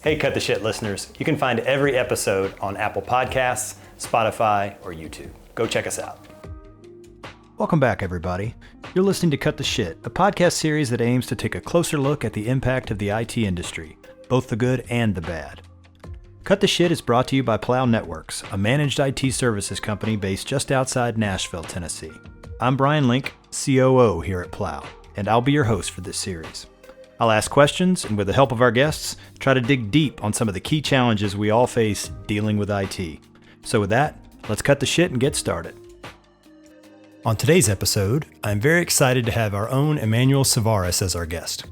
Hey, Cut the Shit listeners. You can find every episode on Apple Podcasts, Spotify, or YouTube. Go check us out. Welcome back, everybody. You're listening to Cut the Shit, a podcast series that aims to take a closer look at the impact of the IT industry, both the good and the bad. Cut the Shit is brought to you by Plow Networks, a managed IT services company based just outside Nashville, Tennessee. I'm Bryan Link, COO here at Plow, and I'll be your host for this series. I'll ask questions, and with the help of our guests, try to dig deep on some of the key challenges we all face dealing with IT. So with that, let's cut the shit and get started. On today's episode, I'm very excited to have our own Emmanuel Tsavaris as our guest.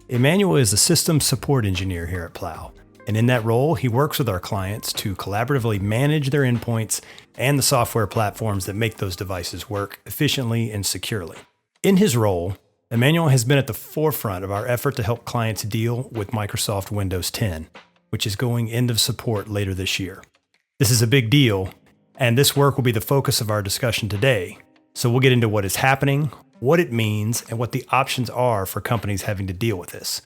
Emmanuel is a systems support engineer here at Plow, and in that role, he works with our clients to collaboratively manage their endpoints and the software platforms that make those devices work efficiently and securely. In his role, Emmanuel has been at the forefront of our effort to help clients deal with Microsoft Windows 10, which is going end of support later this year. This is a big deal, and this work will be the focus of our discussion today. So we'll get into what is happening, what it means, and what the options are for companies having to deal with this,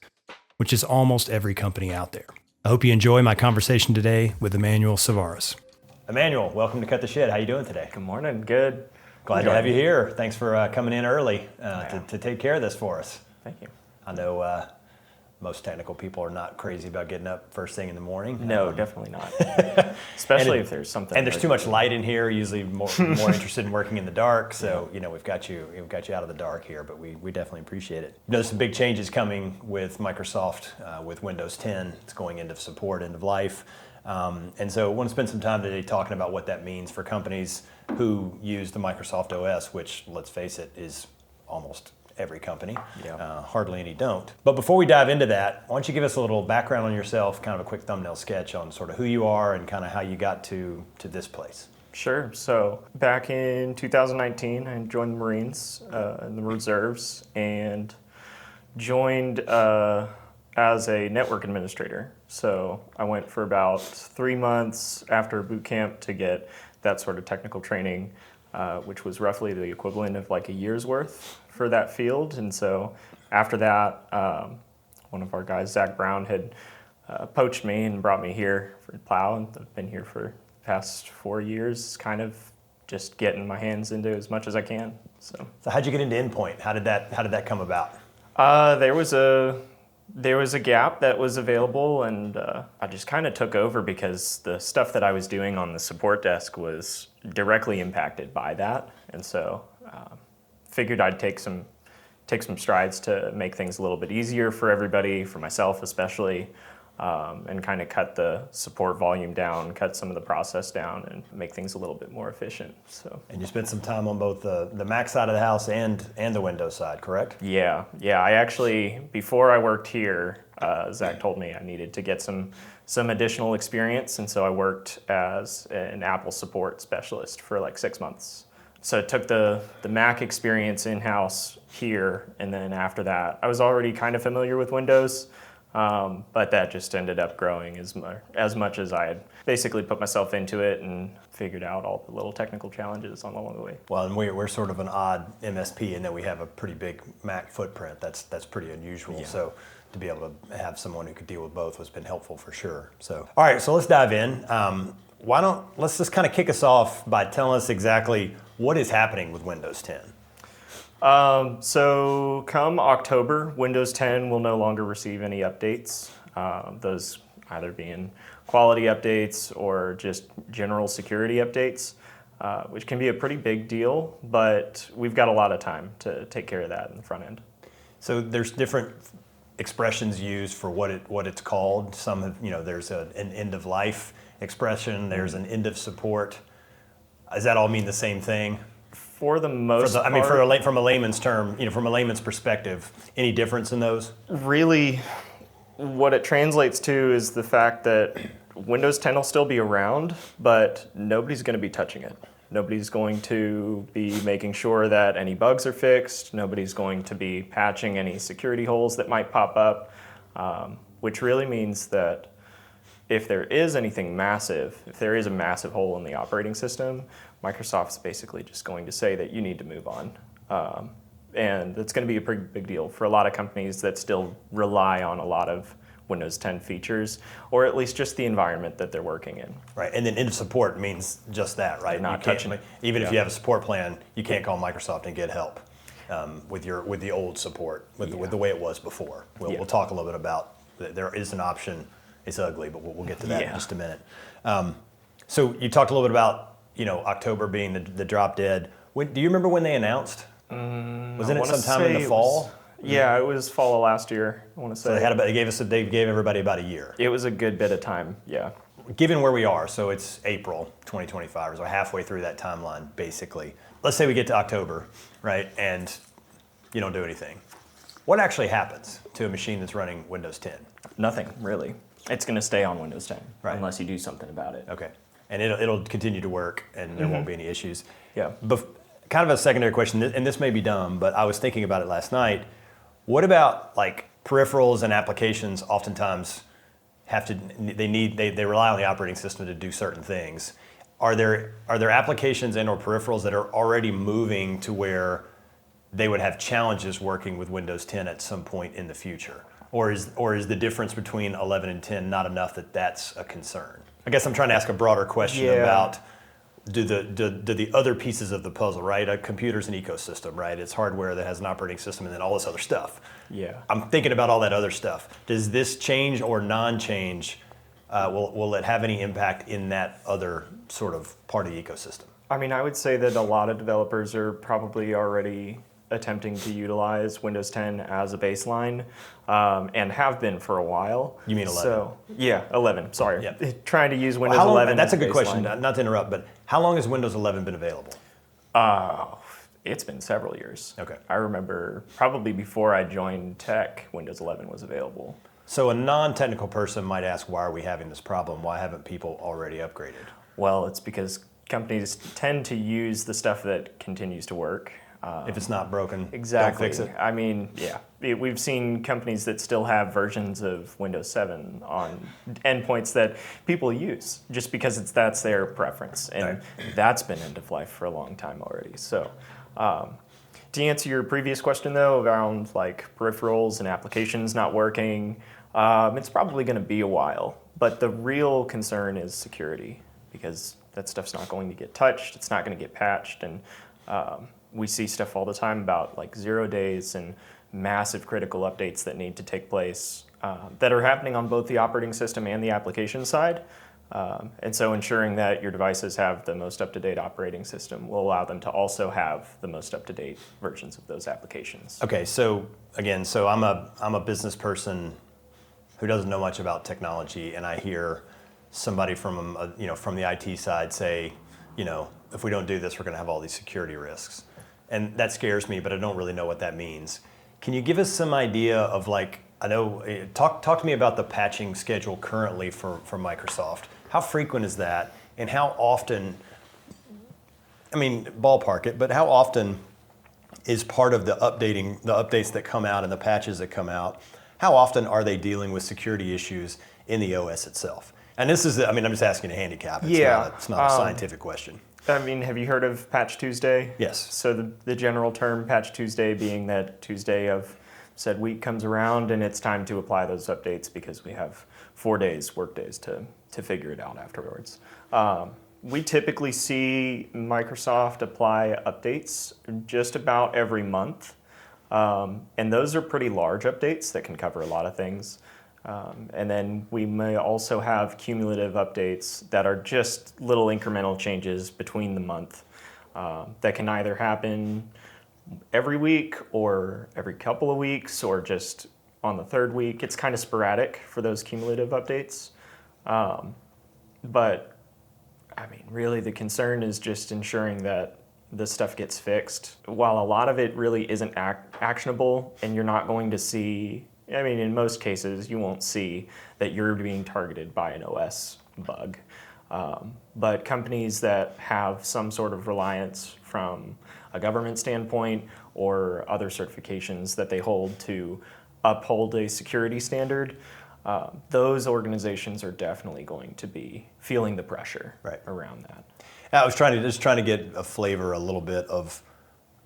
which is almost every company out there. I hope you enjoy my conversation today with Emmanuel Tsavaris. Emmanuel, welcome to Cut the Shit. How you doing today? Good morning. Good. Glad to have you here. Thanks for coming in early to take care of this for us. Thank you. I know most technical people are not crazy about getting up first thing in the morning. No, definitely not. Especially if there's something. And there's too much light in here. Usually more interested in working in the dark. So we've got you out of the dark here, but we definitely appreciate it. There's some big changes coming with Microsoft with Windows 10. It's going into support, end of life. And so I want to spend some time today talking about what that means for companies who use the Microsoft OS, which, let's face it, is almost every company. Yeah. Hardly any don't. But before we dive into that, why don't you give us a little background on yourself, kind of a quick thumbnail sketch on sort of who you are and kind of how you got to this place. Sure. So back in 2019, I joined the Marines in the reserves and joined as a network administrator. So I went for about 3 months after boot camp to get that sort of technical training, which was roughly the equivalent of like a year's worth for that field. And so after that, one of our guys, Zach Brown, had poached me and brought me here for Plow, and I've been here for the past 4 years, kind of just getting my hands into as much as I can. So how'd you get into Endpoint? How did that come about? There was a gap that was available, and I just kind of took over because the stuff that I was doing on the support desk was directly impacted by that, and so figured I'd take some strides to make things a little bit easier for everybody, for myself especially, and kind of cut the support volume down, cut some of the process down, and make things a little bit more efficient. So. And you spent some time on both the Mac side of the house and the Windows side, correct? Yeah. I actually, before I worked here, Zach told me I needed to get some additional experience, and so I worked as an Apple support specialist for like 6 months. So I took the Mac experience in-house here, and then after that, I was already kind of familiar with Windows, but that just ended up growing as much as I had basically put myself into it and figured out all the little technical challenges along the way. Well, and we're sort of an odd MSP in that we have a pretty big Mac footprint. That's pretty unusual. Yeah. So to be able to have someone who could deal with both has been helpful for sure. So, all right, so let's dive in. Let's just kind of kick us off by telling us exactly what is happening with Windows 10. So come October, Windows 10 will no longer receive any updates. Those either being quality updates or just general security updates, which can be a pretty big deal, but we've got a lot of time to take care of that in the front end. So there's different expressions used for what it's called. Some have, there's an end of life expression, there's an end of support. Does that all mean the same thing? For the most part, from a layman's term, from a layman's perspective, any difference in those? Really, what it translates to is the fact that Windows 10 will still be around, but nobody's going to be touching it. Nobody's going to be making sure that any bugs are fixed. Nobody's going to be patching any security holes that might pop up, which really means that if there is anything massive, if there is a massive hole in the operating system, Microsoft's basically just going to say that you need to move on. And that's going to be a pretty big deal for a lot of companies that still rely on a lot of Windows 10 features, or at least just the environment that they're working in. Right, and then end of support means just that, right? They're not You can't- touching it. Even if you have a support plan, you can't call Microsoft and get help with the old support, with the way it was before. We'll talk a little bit about there is an option. It's ugly, but we'll get to that in just a minute. So you talked a little bit about October being the drop dead. Do you remember when they announced? Wasn't it sometime in the fall? It was fall of last year, I want to say. So they gave everybody about a year. It was a good bit of time, yeah. Given where we are, so it's April 2025, so halfway through that timeline, basically. Let's say we get to October, right, and you don't do anything. What actually happens to a machine that's running Windows 10? Nothing, really. It's going to stay on Windows 10, Right. unless you do something about it. Okay, and it'll continue to work, and there won't be any issues. Yeah. Kind of a secondary question, and this may be dumb, but I was thinking about it last night. What about like peripherals and applications? Oftentimes, they rely on the operating system to do certain things. Are there applications and/or peripherals that are already moving to where they would have challenges working with Windows 10 at some point in the future, or is the difference between 11 and 10 not enough that that's a concern? I guess I'm trying to ask a broader question about. Do the other pieces of the puzzle, right? A computer's an ecosystem, right? It's hardware that has an operating system and then all this other stuff. Yeah. I'm thinking about all that other stuff. Does this change or non-change, will it have any impact in that other sort of part of the ecosystem? I mean, I would say that a lot of developers are probably already attempting to utilize Windows 10 as a baseline, and have been for a while. You mean 11? So, 11, sorry. Yeah. Trying to use Windows How long, 11 that's as a good baseline. question, not to interrupt, but how long has Windows 11 been available? It's been several years. Okay. I remember probably before I joined tech, Windows 11 was available. So a non-technical person might ask, why are we having this problem? Why haven't people already upgraded? Well, it's because companies tend to use the stuff that continues to work. If it's not broken, Exactly. don't fix it. I mean, we've seen companies that still have versions of Windows 7 on endpoints that people use just because that's their preference, and that's been end of life for a long time already. So, to answer your previous question though, around like peripherals and applications not working, it's probably going to be a while. But the real concern is security, because that stuff's not going to get touched. It's not going to get patched, and we see stuff all the time about like 0 days and massive critical updates that need to take place that are happening on both the operating system and the application side. And so ensuring that your devices have the most up-to-date operating system will allow them to also have the most up-to-date versions of those applications. Okay, so again, I'm a business person who doesn't know much about technology, and I hear somebody from the IT side say, if we don't do this, we're going to have all these security risks. And that scares me, but I don't really know what that means. Can you give us some idea of talk to me about the patching schedule currently for Microsoft. How frequent is that, and how often, ballpark it, but how often is part of the updates that come out and the patches that come out, how often are they dealing with security issues in the OS itself? And this is, I'm just asking a handicap. It's not a scientific question. Have you heard of Patch Tuesday? Yes. So the general term Patch Tuesday being that Tuesday of said week comes around and it's time to apply those updates because we have 4 days, work days to figure it out afterwards. We typically see Microsoft apply updates just about every month. And those are pretty large updates that can cover a lot of things. And then we may also have cumulative updates that are just little incremental changes between the month that can either happen every week or every couple of weeks or just on the third week. It's kind of sporadic for those cumulative updates. But really the concern is just ensuring that this stuff gets fixed. While a lot of it really isn't actionable, and you're not going to see, in most cases, you won't see that you're being targeted by an OS bug. But companies that have some sort of reliance from a government standpoint or other certifications that they hold to uphold a security standard, those organizations are definitely going to be feeling the pressure around that. I was trying to get a flavor a little bit of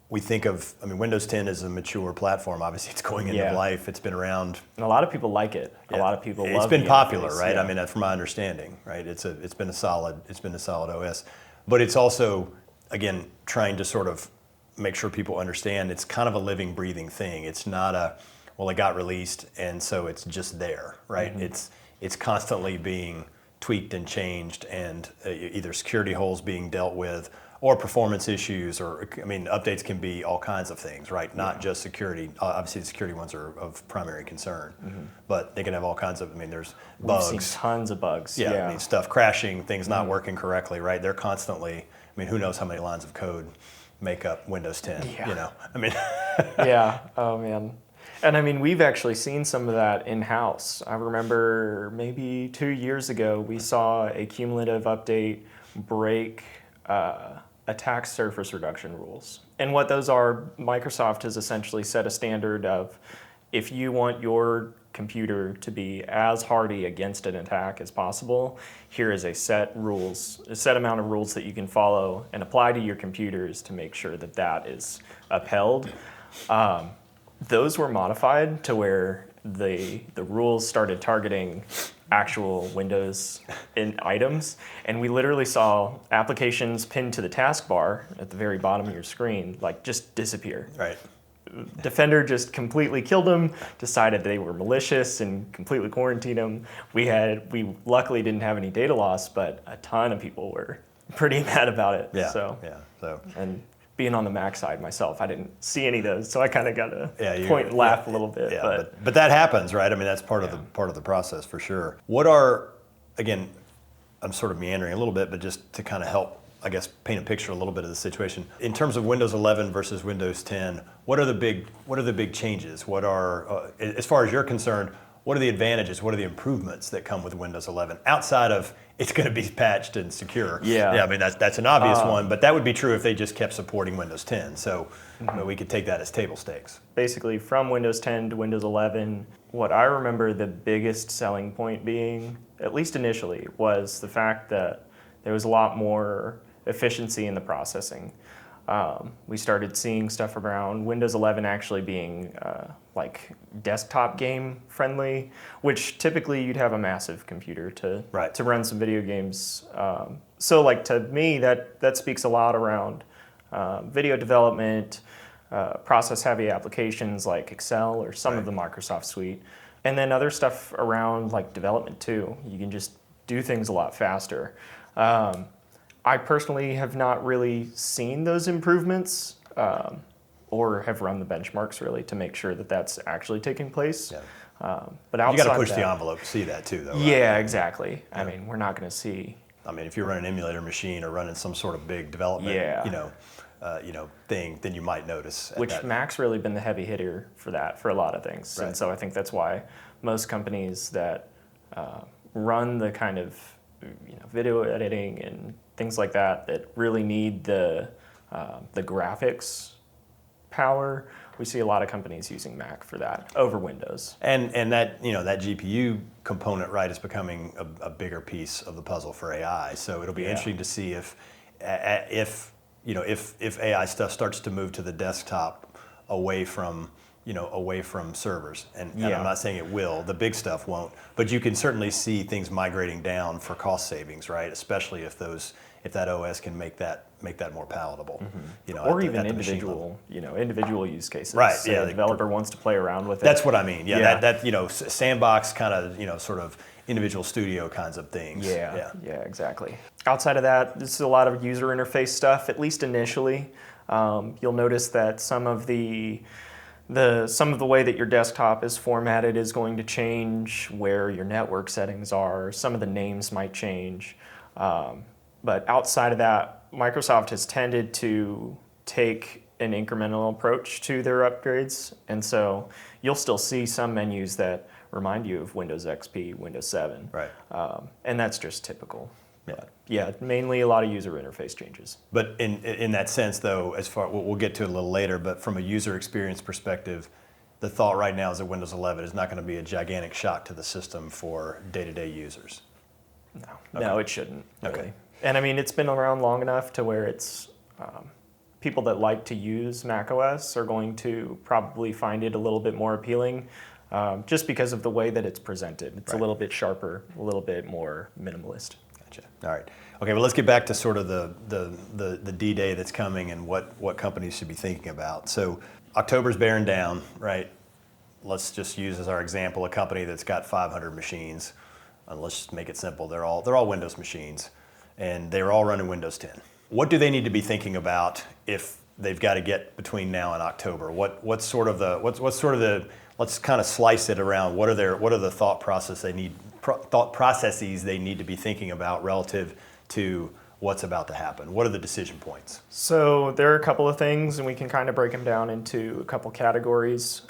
we think of, I mean, Windows 10 is a mature platform. Obviously, it's going end of life. It's been around. And a lot of people like it. A lot of people love it. It's been popular, right? Yeah. I mean, from my understanding, right? It's been a solid OS. But it's also, again, trying to sort of make sure people understand it's kind of a living, breathing thing. It's not well, it got released, and so it's just there, right? It's constantly being tweaked and changed, and either security holes being dealt with, or performance issues, or, I mean, updates can be all kinds of things, right? Not just security. Obviously, the security ones are of primary concern, but they can have all kinds of, I mean, there's bugs. We've seen tons of bugs. I mean, stuff crashing, things not working correctly, right? They're constantly, I mean, who knows how many lines of code make up Windows 10, you know? I mean. Yeah, oh man. And I mean, we've actually seen some of that in-house. I remember maybe 2 years ago, we saw a cumulative update break attack surface reduction rules. And what those are, Microsoft has essentially set a standard of, if you want your computer to be as hardy against an attack as possible, here is a set amount of rules that you can follow and apply to your computers to make sure that that is upheld. Those were modified to where the rules started targeting actual Windows items, and we literally saw applications pinned to the taskbar at the very bottom of your screen, like, just disappear. Right. Defender just completely killed them, decided they were malicious and completely quarantined them. We luckily didn't have any data loss, but a ton of people were pretty mad about it. Yeah. So. So. And being on the Mac side myself, I didn't see any of those, so I kind of got to point and laugh a little bit. Yeah, but that happens, right? I mean, that's part of the process for sure. What are, again, I'm sort of meandering a little bit, but just to kind of help, I guess, paint a picture a little bit of the situation. In terms of Windows 11 versus Windows 10, what are the big changes? What are, as far as you're concerned, what are the advantages? What are the improvements that come with Windows 11 outside of it's going to be patched and secure? Yeah. I mean, that's an obvious one, but that would be true if they just kept supporting Windows 10. So we could take that as table stakes. Basically, from Windows 10 to Windows 11, what I remember the biggest selling point being, at least initially, was the fact that there was a lot more efficiency in the processing. We started seeing stuff around Windows 11 actually being like desktop game friendly, which typically you'd have a massive computer to run some video games. So like, to me, that speaks a lot around video development, process heavy applications like Excel or some of the Microsoft suite, and then other stuff around like development too. You can just do things a lot faster. I personally have not really seen those improvements or have run the benchmarks really to make sure that that's actually taking place. Yeah. But outside you got to push that, the envelope to see that too, though. Right? Yeah, exactly. Yeah. I mean, we're not going to see. I mean, if you're running an emulator machine or running some sort of big development, thing, then you might notice. Which Mac's really been the heavy hitter for that for a lot of things, and so I think that's why most companies that run the kind of video editing and things like that really need the graphics power, we see a lot of companies using Mac for that over Windows. And that that GPU component, right, is becoming a bigger piece of the puzzle for AI. So it'll be interesting to see if AI stuff starts to move to the desktop away from servers. And I'm not saying it will, the big stuff won't, but you can certainly see things migrating down for cost savings, right? Especially if that OS can make that more palatable. Or even individual use cases. Right. So the developer wants to play around with it. That's what I mean. That sandbox kind of sort of individual studio kinds of things. Yeah, exactly. Outside of that, this is a lot of user interface stuff, at least initially. You'll notice that some of the way that your desktop is formatted is going to change, where your network settings are. Some of the names might change. But outside of that, Microsoft has tended to take an incremental approach to their upgrades. And so you'll still see some menus that remind you of Windows XP, Windows 7. Right. And that's just typical. Yeah. But yeah, mainly a lot of user interface changes. But in that sense, though, we'll get to it a little later, but from a user experience perspective, the thought right now is that Windows 11 is not going to be a gigantic shock to the system for day-to-day users. No, it shouldn't. Really. Okay. And I mean, it's been around long enough to where it's people that like to use macOS are going to probably find it a little bit more appealing, just because of the way that it's presented. It's a little bit sharper, a little bit more minimalist. Gotcha. All right. Okay, well, let's get back to sort of the D-Day that's coming and what companies should be thinking about. So October's bearing down, right? Let's just use as our example a company that's got 500 machines. Let's just make it simple. They're all Windows machines, and they're all running Windows 10. What do they need to be thinking about if they've got to get between now and October? What's sort of the let's kind of slice it around. What are the thought processes they need to be thinking about relative to what's about to happen? What are the decision points? So there are a couple of things, and we can kind of break them down into a couple categories.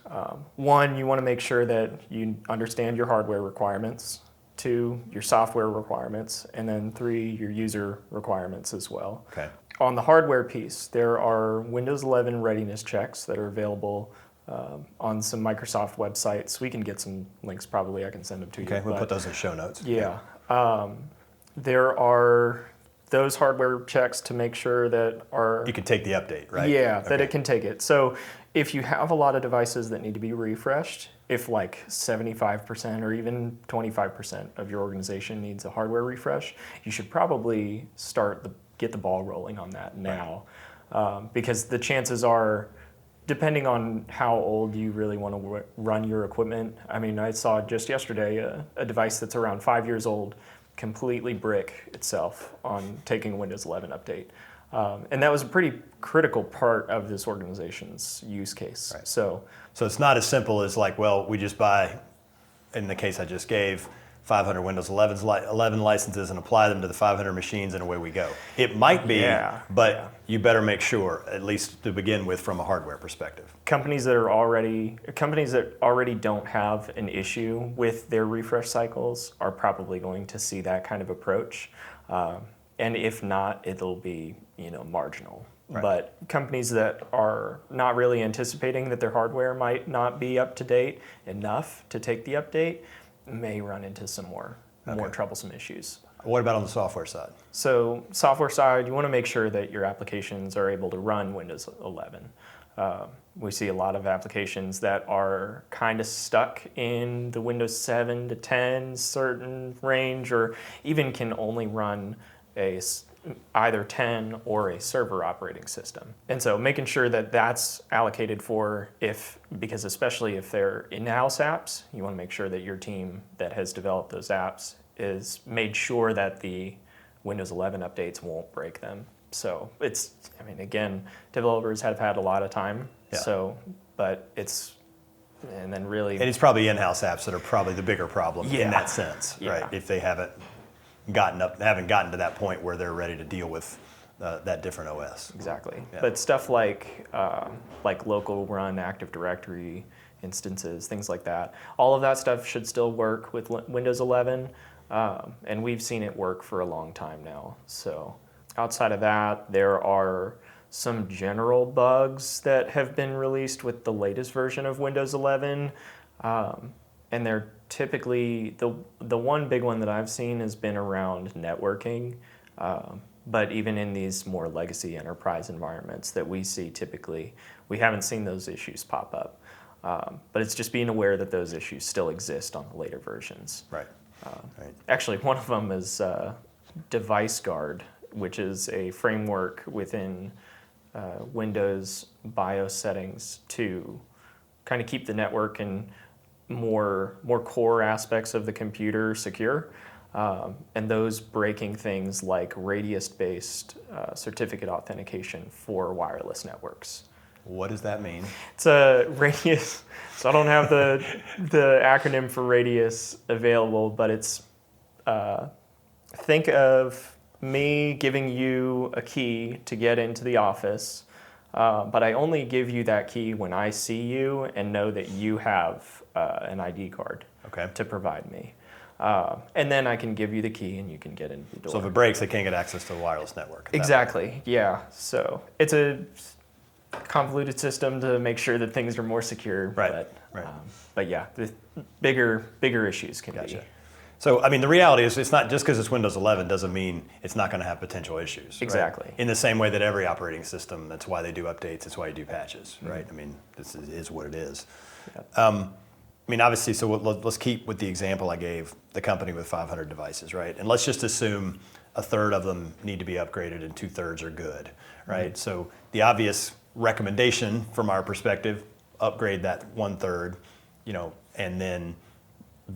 One, you want to make sure that you understand your hardware requirements. 2, your software requirements, and then 3, your user requirements as well. Okay. On the hardware piece, there are Windows 11 readiness checks that are available on some Microsoft websites. We can get some links, probably I can send them to you. Okay, we'll put those in show notes. Yeah. There are those hardware checks to make sure that You can take the update, right? Yeah, okay. that it can take it. So if you have a lot of devices that need to be refreshed, if like 75% or even 25% of your organization needs a hardware refresh, you should probably get the ball rolling on that now. Because the chances are, depending on how old you really want to run your equipment, I mean, I saw just yesterday a device that's around 5 years old completely brick itself on taking a Windows 11 update. And that was a pretty critical part of this organization's use case. Right. So it's not as simple as like, well, we just buy, in the case I just gave, 500 Windows 11 licenses and apply them to the 500 machines and away we go. It might be, but you better make sure, at least to begin with, from a hardware perspective. Companies that already don't have an issue with their refresh cycles are probably going to see that kind of approach. And if not, it'll be marginal. Right. But companies that are not really anticipating that their hardware might not be up to date enough to take the update may run into some more troublesome issues. What about on the software side? So software side, you want to make sure that your applications are able to run Windows 11. We see a lot of applications that are kind of stuck in the Windows 7 to 10 certain range, or even can only run either 10 or a server operating system. And so making sure that that's allocated for because especially if they're in-house apps, you want to make sure that your team that has developed those apps is made sure that the Windows 11 updates won't break them. So again, developers have had a lot of time. Yeah. And it's probably in-house apps that are probably the bigger problem in that sense, right? If they haven't gotten to that point where they're ready to deal with that different OS. Exactly. Yeah. But stuff like local run Active Directory instances, things like that, all of that stuff should still work with Windows 11, and we've seen it work for a long time now. So outside of that, there are some general bugs that have been released with the latest version of Windows 11, and they're typically, the one big one that I've seen has been around networking, but even in these more legacy enterprise environments that we see typically, we haven't seen those issues pop up. But it's just being aware that those issues still exist on the later versions. Right. Actually, one of them is Device Guard, which is a framework within Windows BIOS settings to kind of keep the network and more core aspects of the computer secure, and those breaking things like radius-based certificate authentication for wireless networks. What does that mean? It's a radius, so I don't have the acronym for radius available, but it's, think of me giving you a key to get into the office, but I only give you that key when I see you and know that you have an ID card to provide me. And then I can give you the key and you can get in the door. So if it breaks, they can't get access to the wireless network. Exactly, yeah. So it's a convoluted system to make sure that things are more secure. Right. But yeah, the bigger issues can be. So, I mean, the reality is it's not just because it's Windows 11 doesn't mean it's not going to have potential issues. Right? Exactly. In the same way that every operating system, that's why they do updates, that's why you do patches, right? I mean, this is what it is. I mean, obviously, so let's keep with the example I gave, the company with 500 devices, right? And let's just assume a third of them need to be upgraded and 2/3 are good, right? So the obvious recommendation from our perspective, upgrade that 1/3, and then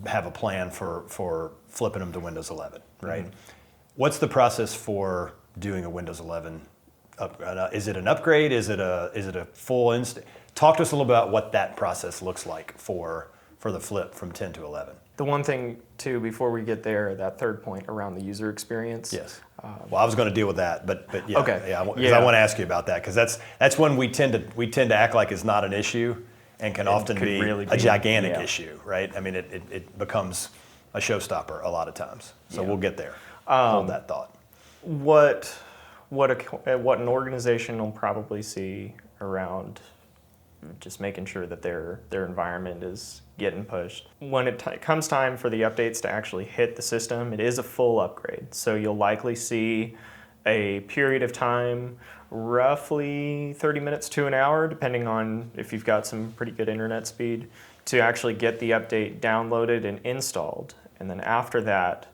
have a plan for flipping them to Windows 11, right? What's the process for doing a Windows 11 is it an upgrade? Is it a full install? Talk to us a little about what that process looks like for the flip from 10 to 11. The one thing, too, before we get there, that third point around the user experience. Yes. Well, I was going to deal with that, but yeah. Okay. Yeah, because I want to ask you about that, because that's when we tend to act like it's not an issue and can often be really a gigantic yeah. issue, right? I mean, it becomes a showstopper a lot of times. So Yeah. we'll get there. Hold that thought. What an organization will probably see around just making sure that their environment is getting pushed. When it comes time for the updates to actually hit the system, it is a full upgrade. So you'll likely see a period of time, roughly 30 minutes to an hour, depending on if you've got some pretty good internet speed, to actually get the update downloaded and installed. And then after that,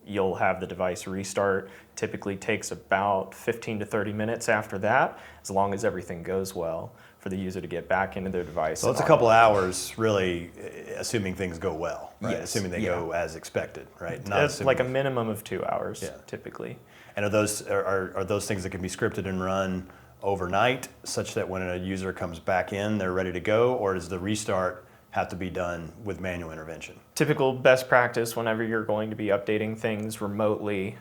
you'll have the device restart. Typically takes about 15 to 30 minutes after that, as long as everything goes well, for the user to get back into their device. So it's a couple hours, really, assuming things go well, right? Yes. Assuming they Yeah. go as expected, right? It's like a minimum of 2 hours, Yeah. typically. And are those things that can be scripted and run overnight, such that when a user comes back in, they're ready to go, or does the restart have to be done with manual intervention? Typical best practice whenever you're going to be updating things remotely,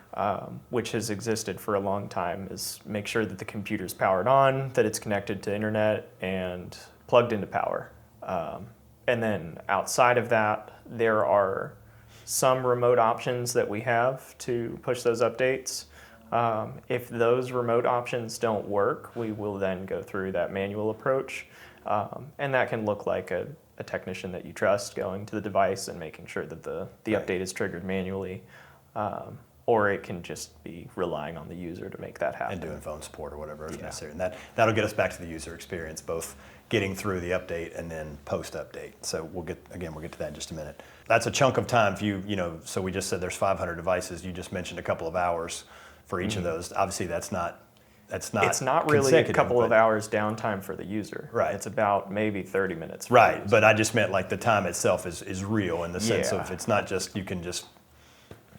which has existed for a long time, is make sure that the computer's powered on, that it's connected to internet and plugged into power. And then outside of that, there are some remote options that we have to push those updates. If those remote options don't work, we will then go through that manual approach. And that can look like a technician that you trust going to the device and making sure that the Right. update is triggered manually. Or it can just be relying on the user to make that happen. And doing phone support or whatever is Yeah. necessary. And that'll get us back to the user experience, both getting through the update and then post-update. So we'll get to that in just a minute. That's a chunk of time for you, so we just said there's 500 devices. You just mentioned a couple of hours for each of those. Obviously, that's not It's not really a consecutive, couple of but- hours downtime for the user. Right. It's about maybe 30 minutes. For the Right, user. but I just meant like the time itself is real in the sense Yeah. of it's not just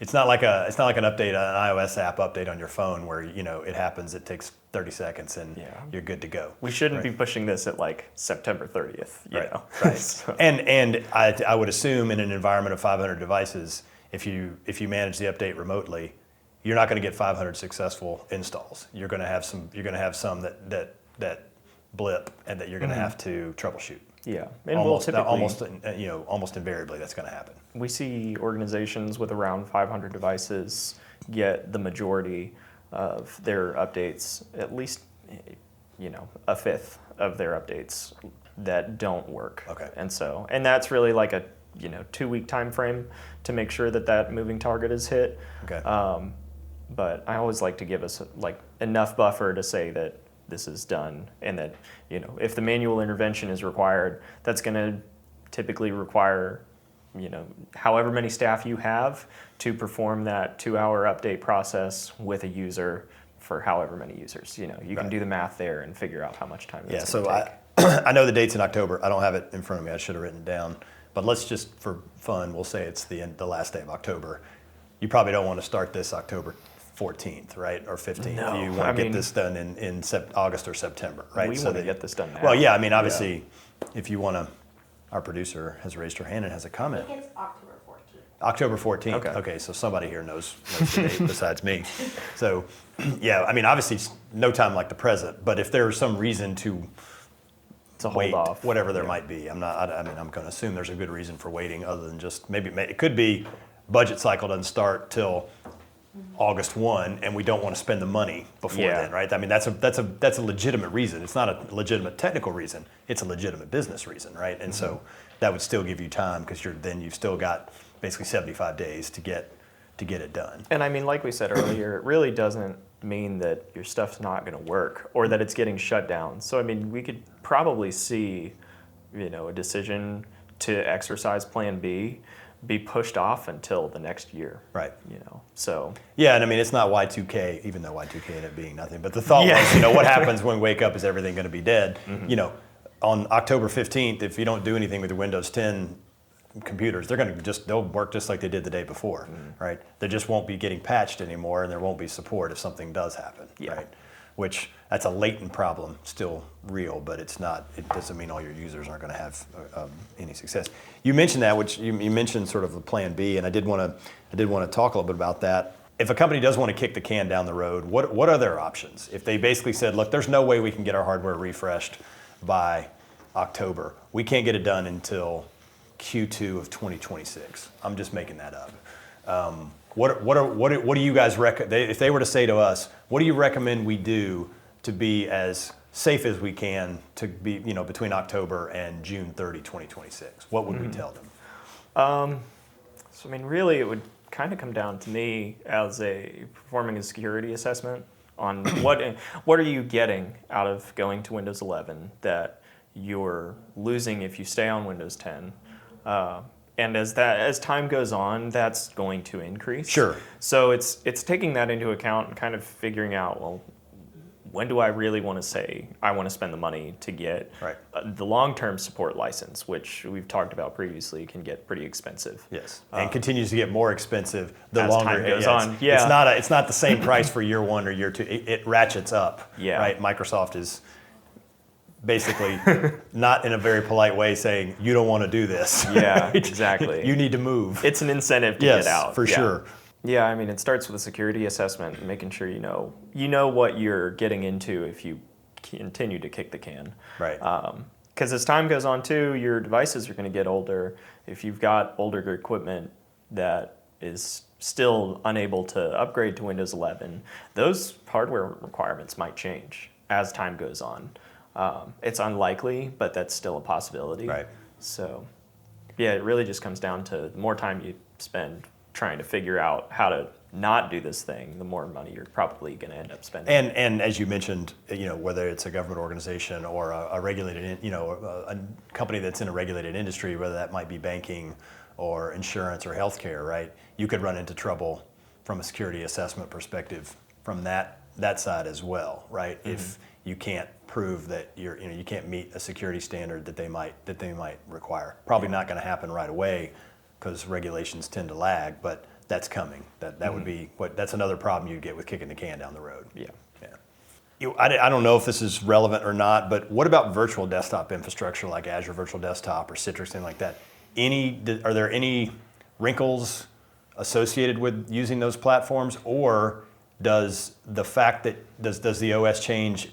it's not like an update, an iOS app update on your phone where it happens, it takes 30 seconds and Yeah. you're good to go. We shouldn't be pushing this at like September 30th, you Right, know? right. So- And I would assume in an environment of 500 devices, if you manage the update remotely, you're not going to get 500 successful installs. You're going to have some that blip and that you're going to have to troubleshoot. Yeah, and we'll typically, Almost invariably that's going to happen. we see organizations with around 500 devices get the majority of their updates, at least, a fifth of their updates that don't work. Okay. And that's really like a 2-week time frame to make sure that moving target is hit. Okay. But I always like to give us like enough buffer to say that this is done, and that if the manual intervention is required, that's going to typically require however many staff you have to perform that 2-hour update process with a user for however many users. You can Right. do the math there and figure out how much time Yeah, it's so going to take. I know the date's in October. I don't have it in front of me. I should have written it down. But let's just, for fun, we'll say it's the last day of October. You probably don't want to start this October 14th, right, or 15th. No, You want to get this done in August or September, right? We So want to that- get this done now. Well, yeah, I mean, obviously, if you want to, our producer has raised her hand and has a I comment. think it's October 14th. October 14th. Okay. So somebody here knows the date besides me. So, yeah, I mean, obviously, it's no time like the present. But if there's some reason to It's a hold wait, off. whatever there Yeah. might be, I'm going to assume there's a good reason for waiting, other than just maybe it could be budget cycle doesn't start till August 1, and we don't want to spend the money before Yeah. then, right? I mean, that's a legitimate reason. It's not a legitimate technical reason. It's a legitimate business reason, right? And so that would still give you time, because you've still got basically 75 days to get it done. And I mean, like we said earlier, it really doesn't mean that your stuff's not going to work or that it's getting shut down. So I mean, we could probably see, a decision to exercise Plan B be pushed off until the next year. Right. So. Yeah, and I mean, it's not Y2K, even though Y2K ended up being nothing. But the thought was, what happens when we wake up? Is everything going to be dead? Mm-hmm. On October 15th, if you don't do anything with your Windows 10 computers, they'll work just like they did the day before, right? They just won't be getting patched anymore, and there won't be support if something does happen, right? Which that's a latent problem, still real, but it's not. It doesn't mean all your users aren't going to have any success. You mentioned that, which you mentioned sort of a Plan B, and I did want to talk a little bit about that. If a company does want to kick the can down the road, what are their options? If they basically said, look, there's no way we can get our hardware refreshed by October, we can't get it done until Q2 of 2026. I'm just making that up. What do you guys recommend? If they were to say to us, what do you recommend we do to be as safe as we can to be, between October and June 30, 2026? What would we tell them? So I mean, really, it would kind of come down to me as performing a security assessment on what are you getting out of going to Windows 11 that you're losing if you stay on Windows 10. And as time goes on, that's going to increase. Sure. So it's taking that into account and kind of figuring out, well, when do I really want to say I want to spend the money to get the long-term support license, which we've talked about previously, can get pretty expensive. Yes, and continues to get more expensive the as longer time goes on. It's not the same price for year one or year two. It ratchets up. Yeah. Right. Microsoft is basically not in a very polite way saying you don't want to do this. Yeah, exactly. You need to move. It's an incentive to get out. For sure. Yeah, I mean, it starts with a security assessment and making sure you know what you're getting into if you continue to kick the can. Right. Because as time goes on too, your devices are going to get older. If you've got older equipment that is still unable to upgrade to Windows 11, those hardware requirements might change as time goes on. It's unlikely, but that's still a possibility. Right. So, yeah, it really just comes down to the more time you spend trying to figure out how to not do this thing, the more money you're probably going to end up spending. And as you mentioned, whether it's a government organization or a regulated, a company that's in a regulated industry, whether that might be banking or insurance or healthcare, right? You could run into trouble from a security assessment perspective from that side as well, right? Mm-hmm. If you can't prove that you can't meet a security standard that they might require. Probably not going to happen right away because regulations tend to lag, but that's coming. That would be that's another problem you get with kicking the can down the road. Yeah. I don't know if this is relevant or not, but what about virtual desktop infrastructure like Azure Virtual Desktop or Citrix, thing like that? Are there any wrinkles associated with using those platforms, or does the fact that does the OS change?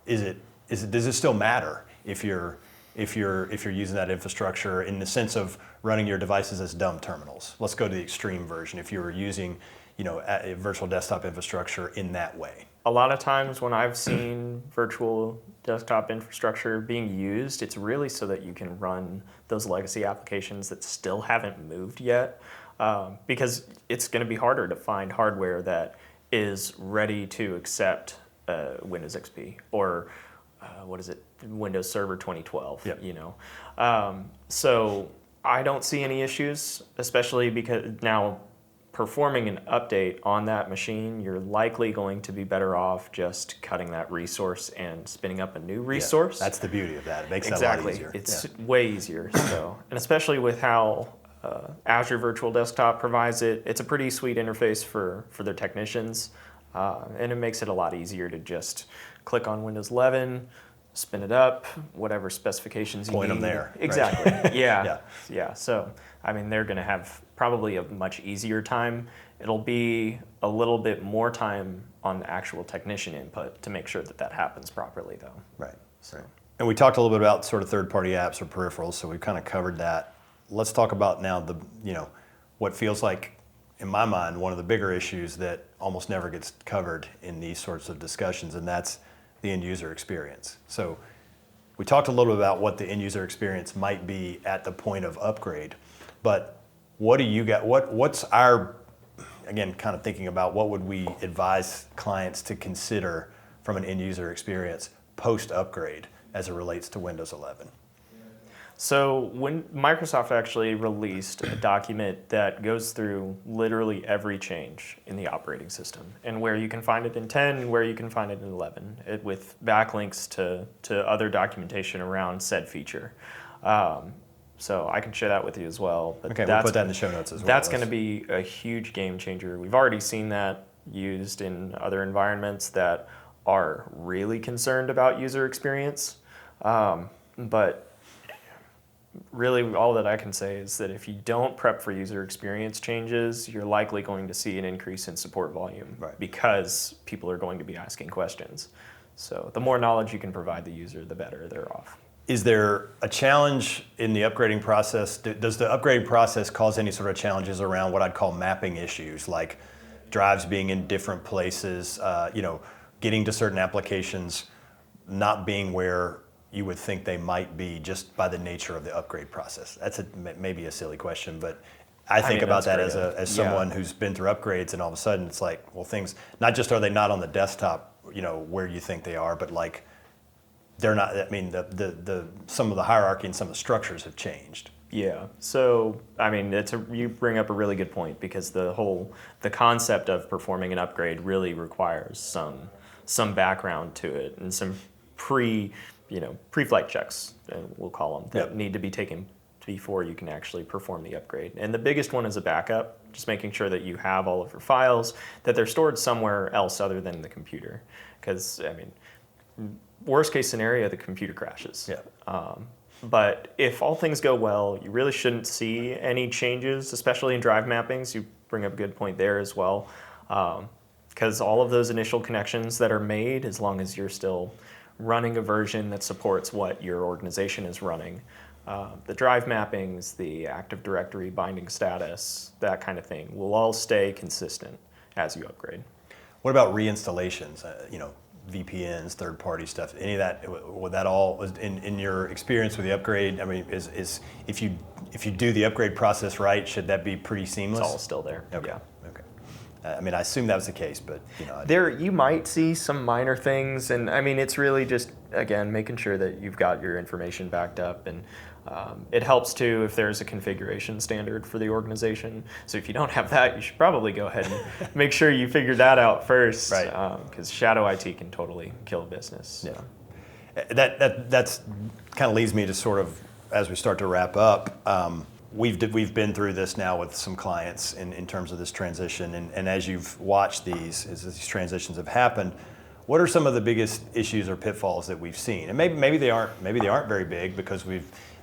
Does it still matter if you're using that infrastructure in the sense of running your devices as dumb terminals? Let's go to the extreme version. If you were using, a virtual desktop infrastructure in that way. A lot of times when I've seen virtual desktop infrastructure being used, it's really so that you can run those legacy applications that still haven't moved yet, because it's going to be harder to find hardware that is ready to accept Windows XP or Windows Server 2012. Yep. So I don't see any issues, especially because now performing an update on that machine, you're likely going to be better off just cutting that resource and spinning up a new resource. Yeah, that's the beauty of that. It makes it a lot easier. It's way easier. So, and especially with how Azure Virtual Desktop provides it, it's a pretty sweet interface for their technicians, and it makes it a lot easier to just click on Windows 11, spin it up, whatever specifications you need. Point them there. Exactly. Right? Yeah. So, I mean, they're going to have probably a much easier time. It'll be a little bit more time on the actual technician input to make sure that happens properly, though. Right. And we talked a little bit about sort of third-party apps or peripherals, so we've kind of covered that. Let's talk about now what feels like, in my mind, one of the bigger issues that almost never gets covered in these sorts of discussions, and that's the end user experience. So we talked a little bit about what the end user experience might be at the point of upgrade, but What do you got? What's our, again, kind of thinking about what would we advise clients to consider from an end user experience post upgrade as it relates to Windows 11? So when Microsoft actually released a document that goes through literally every change in the operating system, and where you can find it in 10 and where you can find it in 11, with backlinks to other documentation around said feature. So I can share that with you as well. But Okay, we'll put that in the show notes as well. That's going to be a huge game changer. We've already seen that used in other environments that are really concerned about user experience. But really all that I can say is that if you don't prep for user experience changes, you're likely going to see an increase in support volume, right, because people are going to be asking questions. So the more knowledge you can provide the user, the better they're off. Is there a challenge in the upgrading process? Does the upgrading process cause any sort of challenges around what I'd call mapping issues, like drives being in different places, getting to certain applications not being where you would think they might be just by the nature of the upgrade process? That's maybe a silly question, but I think about that as someone who's been through upgrades, and all of a sudden it's like, well, things, not just are they not on the desktop, where you think they are, but like they're not, I mean, some of the hierarchy and some of the structures have changed. Yeah, so I mean, you bring up a really good point, because the concept of performing an upgrade really requires some background to it, and some pre-flight checks, we'll call them, that need to be taken before you can actually perform the upgrade. And the biggest one is a backup, just making sure that you have all of your files, that they're stored somewhere else other than the computer. Because, I mean, worst case scenario, the computer crashes. Yeah. But if all things go well, you really shouldn't see any changes, especially in drive mappings. You bring up a good point there as well. Because all of those initial connections that are made, as long as you're still running a version that supports what your organization is running, the drive mappings, the Active Directory binding status, that kind of thing, will all stay consistent as you upgrade. What about reinstallations? VPNs, third-party stuff. Any of that? Would that all, in your experience with the upgrade? I mean, is if you do the upgrade process right, should that be pretty seamless? It's all still there. Okay. Yeah. Okay. I mean, I assume that was the case, but you might see some minor things, and I mean, it's really just, again, making sure that you've got your information backed up, and it helps too if there's a configuration standard for the organization. So if you don't have that, you should probably go ahead and make sure you figure that out first, right? Because shadow IT can totally kill a business. So. Yeah. That's kind of leads me to sort of, as we start to wrap up. We've been through this now with some clients in terms of this transition, and as you've watched as these transitions have happened, what are some of the biggest issues or pitfalls that we've seen? And maybe they aren't very big, because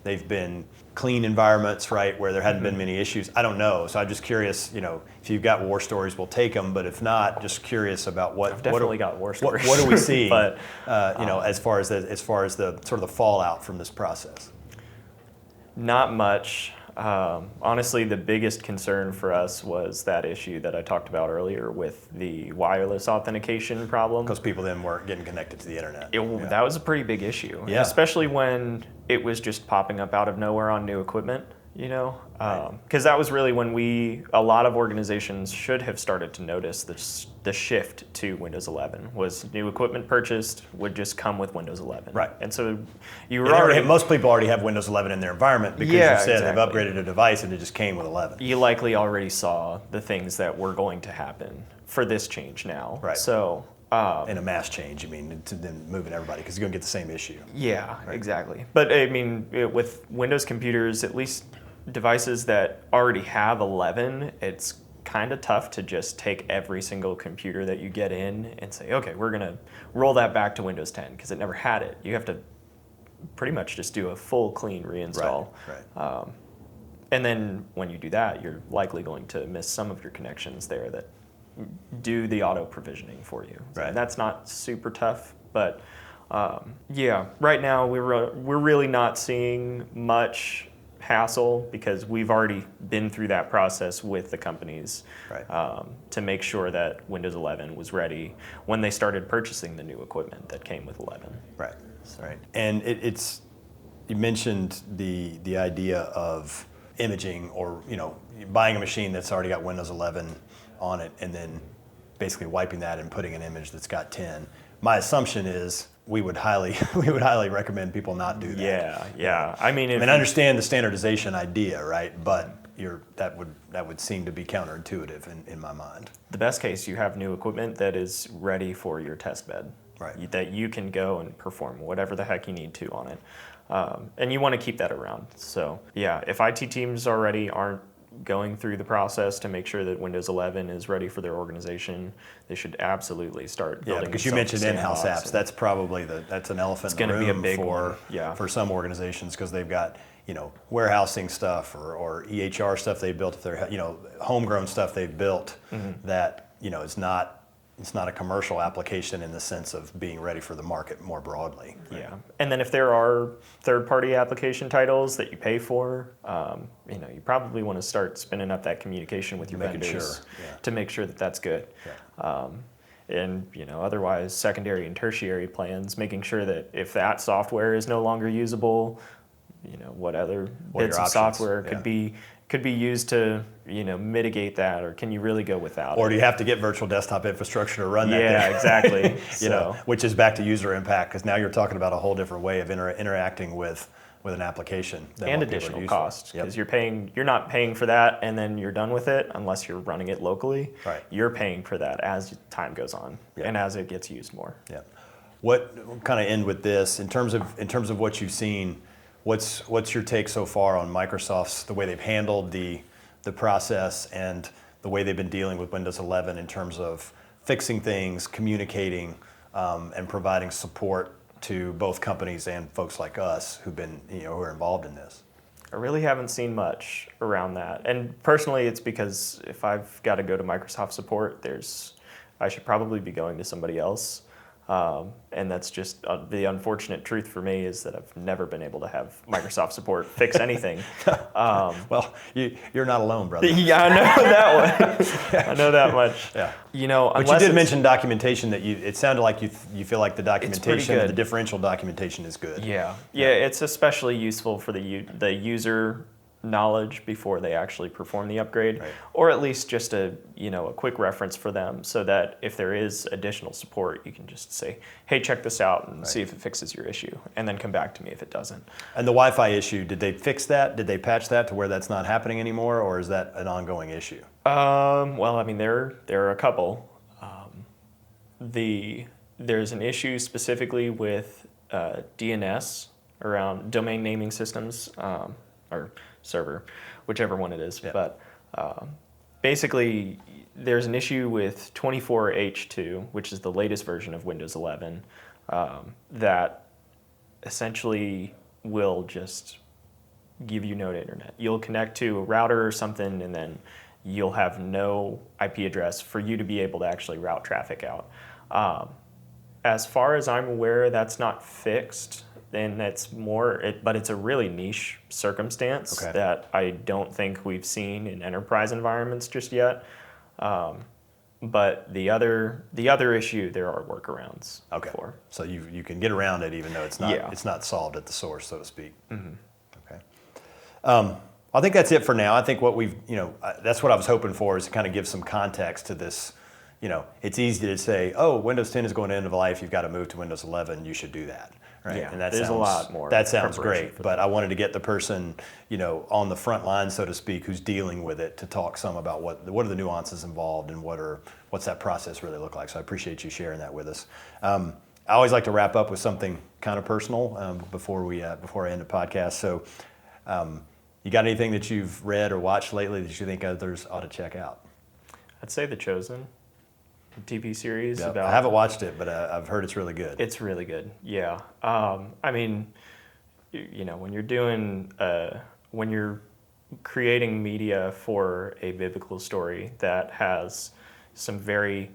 they've been clean environments, right, where there hadn't been many issues. I don't know, so I'm just curious. If you've got war stories, we'll take them. But if not, just curious about I've definitely got war stories. What do we see? But as far as the sort of the fallout from this process. Not much. Honestly, the biggest concern for us was that issue that I talked about earlier with the wireless authentication problem. Because people then weren't getting connected to the internet. That was a pretty big issue, yeah. Especially when it was just popping up out of nowhere on new equipment, because that was really when a lot of organizations should have started to notice the shift to Windows 11 was new equipment purchased would just come with Windows 11. Right. And so most people already have Windows 11 in their environment, because you said they've upgraded a device and it just came with 11. You likely already saw the things that were going to happen for this change now. Right. So. In a mass change, you mean, to then moving everybody, because you're going to get the same issue. Yeah, right. Exactly. But I mean, with Windows computers, at least devices that already have 11, it's kind of tough to just take every single computer that you get in and say, okay, we're going to roll that back to Windows 10, because it never had it. You have to pretty much just do a full clean reinstall. Right. And then when you do that, you're likely going to miss some of your connections there that do the auto provisioning for you. Right. And that's not super tough, but right now we're really not seeing much hassle, because we've already been through that process with the companies, right, to make sure that Windows 11 was ready when they started purchasing the new equipment that came with 11. Right. Right. And you mentioned the idea of imaging, or buying a machine that's already got Windows 11 on it and then basically wiping that and putting an image that's got 10. My assumption is we would highly recommend people not do that. Yeah. I mean, I understand the standardization idea, right? But that would seem to be counterintuitive in my mind. The best case, you have new equipment that is ready for your test bed. Right. That you can go and perform whatever the heck you need to on it. And you want to keep that around. So yeah, if IT teams already aren't going through the process to make sure that Windows 11 is ready for their organization, they should absolutely start building. Yeah, because you mentioned in-house apps. That's probably that's an elephant in the room for some organizations, because they've got warehousing stuff or EHR stuff they built, if they're homegrown stuff they've built that it's not a commercial application in the sense of being ready for the market more broadly. Right? Yeah, and then if there are third-party application titles that you pay for, you probably want to start spinning up that communication with your vendors to make sure that that's good. Yeah. And otherwise, secondary and tertiary plans, making sure that if that software is no longer usable, what other bits of software could be used to mitigate that, or can you really go without it? Or do you have to get virtual desktop infrastructure to run that? Yeah, exactly. Which is back to user impact, because now you're talking about a whole different way of interacting with an application and additional cost, because you're not paying for that and then you're done with it unless you're running it locally. Right. You're paying for that as time goes on and as it gets used more. Yeah. What kind of end with this in terms of what you've seen? What's your take so far on Microsoft's, the way they've handled the process and the way they've been dealing with Windows 11 in terms of fixing things, communicating, and providing support to both companies and folks like us who've been who are involved in this? I really haven't seen much around that, and personally, it's because if I've got to go to Microsoft support, I should probably be going to somebody else. And that's just the unfortunate truth for me, is that I've never been able to have Microsoft support fix anything. Well, you're not alone, brother. Yeah, I know that one. I know that much. Yeah. But you did mention documentation that it sounded like you feel like the documentation, good. the differential documentation is good. Yeah, it's especially useful for the user knowledge before they actually perform the upgrade, or at least just a quick reference for them, so that if there is additional support, you can just say, hey, check this out and see if it fixes your issue, and then come back to me if it doesn't. And the Wi-Fi issue, did they fix that? Did they patch that to where that's not happening anymore, or is that an ongoing issue? Well, I mean, there are a couple. There's an issue specifically with DNS around domain naming systems, or server, whichever one it is. Yeah. But basically, there's an issue with 24H2, which is the latest version of Windows 11, that essentially will just give you no internet. You'll connect to a router or something, and then you'll have no IP address for you to be able to actually route traffic out. As far as I'm aware, that's not fixed. And that's but it's a really niche circumstance that I don't think we've seen in enterprise environments just yet. But the other issue, there are workarounds for. So you can get around it, even though it's not solved at the source, so to speak. Mm-hmm. Okay. I think that's it for now. I think what that's what I was hoping for, is to kind of give some context to this. It's easy to say, oh, Windows 10 is going to end of life. You've got to move to Windows 11. You should do that. Right. Yeah, and there's a lot more. That sounds great, but I wanted to get the person, on the front line, so to speak, who's dealing with it, to talk some about what are the nuances involved and what's that process really look like. So I appreciate you sharing that with us. I always like to wrap up with something kind of personal before I end the podcast. So, you got anything that you've read or watched lately that you think others ought to check out? I'd say The Chosen. TV series about. I haven't watched it, but I've heard it's really good. It's really good. Yeah. I mean, when you're creating media for a biblical story that has some very,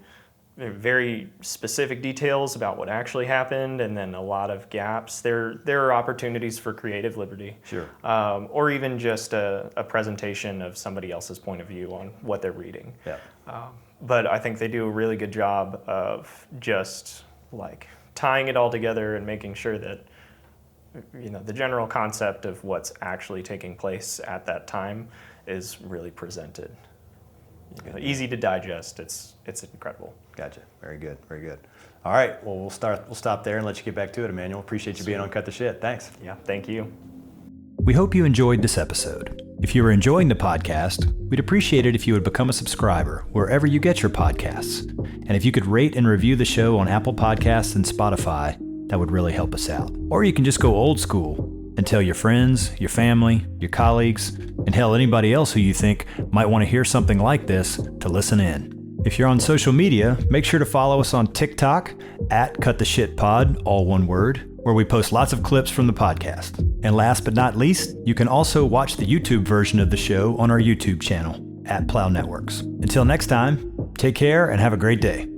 very specific details about what actually happened, and then a lot of gaps, there are opportunities for creative liberty. Sure. Or even just a presentation of somebody else's point of view on what they're reading. Yeah. But I think they do a really good job of just tying it all together and making sure that the general concept of what's actually taking place at that time is really presented. Easy to digest. It's incredible. Gotcha. Very good. Very good. All right. Well, we'll stop there and let you get back to it, Emmanuel. Appreciate you being on Cut the Shit. Thanks. Yeah. Thank you. We hope you enjoyed this episode. If you are enjoying the podcast, we'd appreciate it if you would become a subscriber wherever you get your podcasts. And if you could rate and review the show on Apple Podcasts and Spotify, that would really help us out. Or you can just go old school and tell your friends, your family, your colleagues, and hell, anybody else who you think might want to hear something like this to listen in. If you're on social media, make sure to follow us on TikTok at CutTheShitPod, all one word, where we post lots of clips from the podcast. And last but not least, you can also watch the YouTube version of the show on our YouTube channel at Plow Networks. Until next time, take care and have a great day.